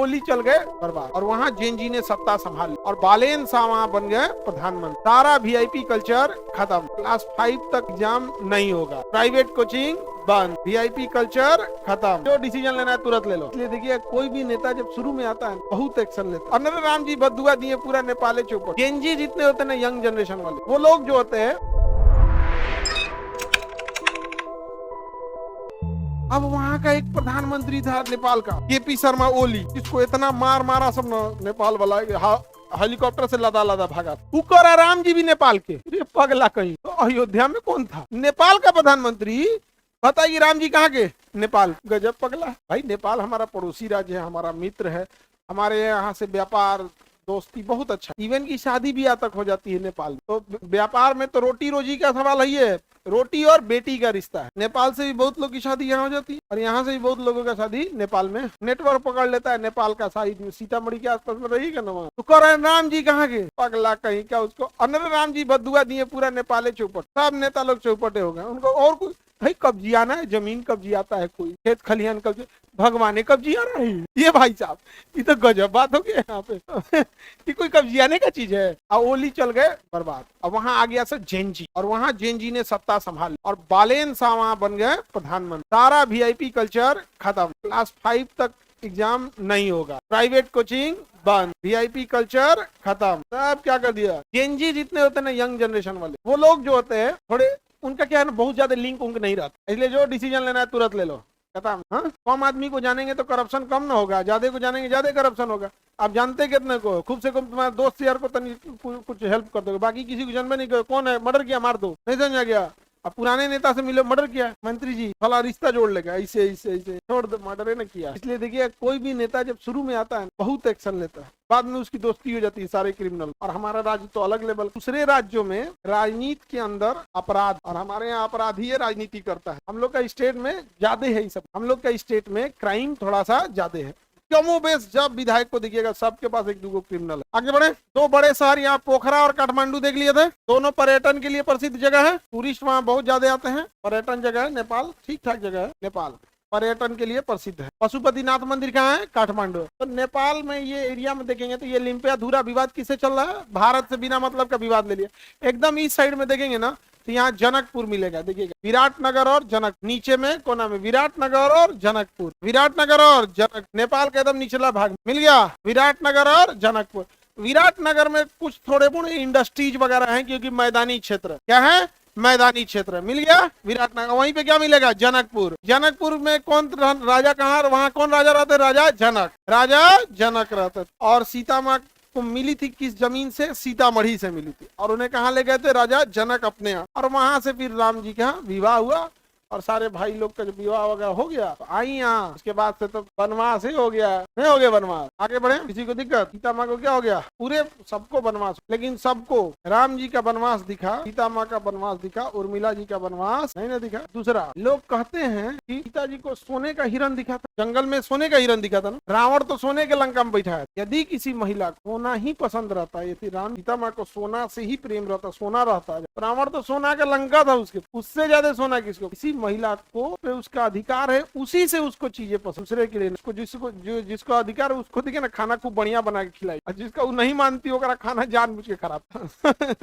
गोली चल गए बर्बाद। और वहाँ जेनजी ने सत्ता संभाली और बालेन शाह वहाँ बन गए प्रधानमंत्री। सारा वीआईपी कल्चर खत्म, क्लास 5 तक एग्जाम नहीं होगा, प्राइवेट कोचिंग बंद, वीआईपी कल्चर खत्म, जो डिसीजन लेना है तुरंत ले लो। इसलिए देखिए कोई भी नेता जब शुरू में आता है बहुत एक्शन लेता है। और राम जी बदुआ दिए पूरा नेपाले चौपट। जेनजी जितने होते हैं ना, यंग जनरेशन वाले, वो लोग जो होते हैं, अब वहाँ का एक प्रधानमंत्री था नेपाल का, केपी शर्मा ओली, जिसको इतना मार मारा सब नेपाल वाला हेलीकॉप्टर से लदा लदा भागा। तुकार राम जी भी नेपाल के, ये पगला कहीं। तो अयोध्या में कौन था? नेपाल का प्रधानमंत्री। बताइए राम जी कहाँ के? नेपाल। गजब पगला भाई। नेपाल हमारा पड़ोसी राज्य है, हमारा मित्र है, हमारे यहाँ से व्यापार दोस्ती बहुत अच्छा, इवन की शादी भी यहाँ तक हो जाती है नेपाल। तो व्यापार में तो रोटी रोजी का सवाल है, रोटी और बेटी का रिश्ता है। नेपाल से भी बहुत लोग की शादी यहाँ हो जाती है और यहाँ से भी बहुत लोगों का शादी नेपाल में। नेटवर्क पकड़ लेता है नेपाल का, साइड में सीतामढ़ी के आसपास में रहेगा ना वहाँ। तो कह रहे राम जी कहाँ के? पगला कहीं क्या। उसको अनर राम जी बदुआ दिए पूरा नेपाले चौपट। सब नेता लोग चौपटे हो गए। उनको और कुछ भाई कब्जियाना है, जमीन कब्जियाता है, कोई खेत खलिहान कब्जे, भगवाने कब्जिया रहा है। ये भाई साहब ये तो गजब बात हो गया यहाँ पे। ये कोई कब्जियाने का चीज है। अब ओली चल गए बर्बाद। अब वहाँ आ गया सर जेनजी और वहाँ जेनजी ने सत्ता संभाली और बालेन शाह वहाँ बन गए प्रधानमंत्री। सारा वीआईपी कल्चर खत्म, क्लास 5 तक एग्जाम नहीं होगा, प्राइवेट कोचिंग बंद, वीआईपी कल्चर खत्म। सब क्या कर दिया? जेनजी जितने होते हैं ना, यंग जनरेशन वाले, वो लोग जो होते हैं थोड़े, उनका क्या है ना, बहुत ज्यादा लिंक उनका नहीं रहता। इसलिए जो डिसीजन लेना है तुरंत ले लो, खत्म। हाँ, कम आदमी को जानेंगे तो करप्शन कम ना होगा, ज्यादा को जानेंगे ज्यादा करप्शन होगा। आप जानते कितने को? खूब से खूब तुम्हारे दोस्त यार को कुछ हेल्प कर दोगे, बाकी किसी को जानवे नहीं करो। कौन है? मर्डर किया मार दो, नहीं समझा गया? अब पुराने नेता से मिले, मर्डर किया मंत्री जी, फला रिश्ता जोड़ लेगा, ऐसे ऐसे ऐसे छोड़ दो, मर्डर ने किया। इसलिए देखिए कोई भी नेता जब शुरू में आता है बहुत एक्शन लेता है, बाद में उसकी दोस्ती हो जाती है सारे क्रिमिनल। और हमारा राज्य तो अलग लेवल, दूसरे राज्यों में राजनीति के अंदर अपराध, और हमारे यहाँ अपराध ही राजनीति करता है। हम लोग का स्टेट में ज्यादा है, सब हम लोग का स्टेट में क्राइम थोड़ा सा ज्यादा है। कमो बेस जब विधायक को देखिएगा सबके पास एक दो क्रिमिनल है। आगे बढ़े, दो बड़े शहर यहाँ पोखरा और काठमांडू देख लिए थे, दोनों पर्यटन के लिए प्रसिद्ध जगह है, टूरिस्ट वहाँ बहुत ज्यादा आते हैं। पर्यटन जगह है नेपाल, ठीक ठाक जगह है नेपाल, पर्यटन के लिए प्रसिद्ध है। पशुपतिनाथ मंदिर कहाँ है? काठमांडू। तो नेपाल में ये एरिया में देखेंगे तो ये लिम्पियाधुरा विवाद किससे चल रहा है? भारत से बिना मतलब का विवाद ले लिया। एकदम इस साइड में देखेंगे ना तो यहाँ जनकपुर मिलेगा, देखिएगा, विराटनगर और जनक, नीचे में कोना में विराटनगर और जनकपुर, विराटनगर और जनक, नेपाल का एकदम निचला भाग मिल गया विराटनगर और जनकपुर। विराटनगर में कुछ थोड़े बहुत इंडस्ट्रीज वगैरह हैं, क्योंकि मैदानी क्षेत्र क्या है, मैदानी क्षेत्र मिल गया विराटनगर। वहीं पे क्या मिलेगा? जनकपुर। जनकपुर में कौन राजा कहाँ, वहाँ कौन राजा रहते? राजा जनक, राजा जनक रहते। और सीता माँ को मिली थी किस जमीन से? सीतामढ़ी से मिली थी, और उन्हें कहाँ ले गए थे? राजा जनक अपने यहाँ। और वहां से फिर राम जी के यहाँ विवाह हुआ और सारे भाई लोग का जब विवाह वगैरह हो गया तो आई यहाँ। उसके बाद से तो वनवास ही हो गया, नहीं हो गया वनवास। आगे बढ़े, किसी को दिक्कत? सीता माँ को क्या हो गया? पूरे सबको वनवास, लेकिन सबको राम जी का वनवास दिखा, सीता माँ का वनवास दिखा, उर्मिला जी का वनवास नहीं ना दिखा। दूसरा, लोग कहते हैं कि सीता जी को सोने का हिरन दिखा था, जंगल में सोने का हिरन दिखा था ना। रावण तो सोने के लंका में बैठा है। यदि किसी महिला को सोना ही पसंद रहता है, यदि राम सीता माँ को सोना से ही प्रेम रहता, सोना रहता है, रावण तो सोना का लंका था उसके, उससे ज्यादा सोना किसको? किसी महिला को पे उसका अधिकार है, उसी से उसको चीजें पसंद, दूसरे के लिए उसको, जिसको अधिकार है उसको देखिए ना खाना खूब बढ़िया बना के खिलाई, और जिसका वो नहीं मानती होगा खाना जानबूझ के खराब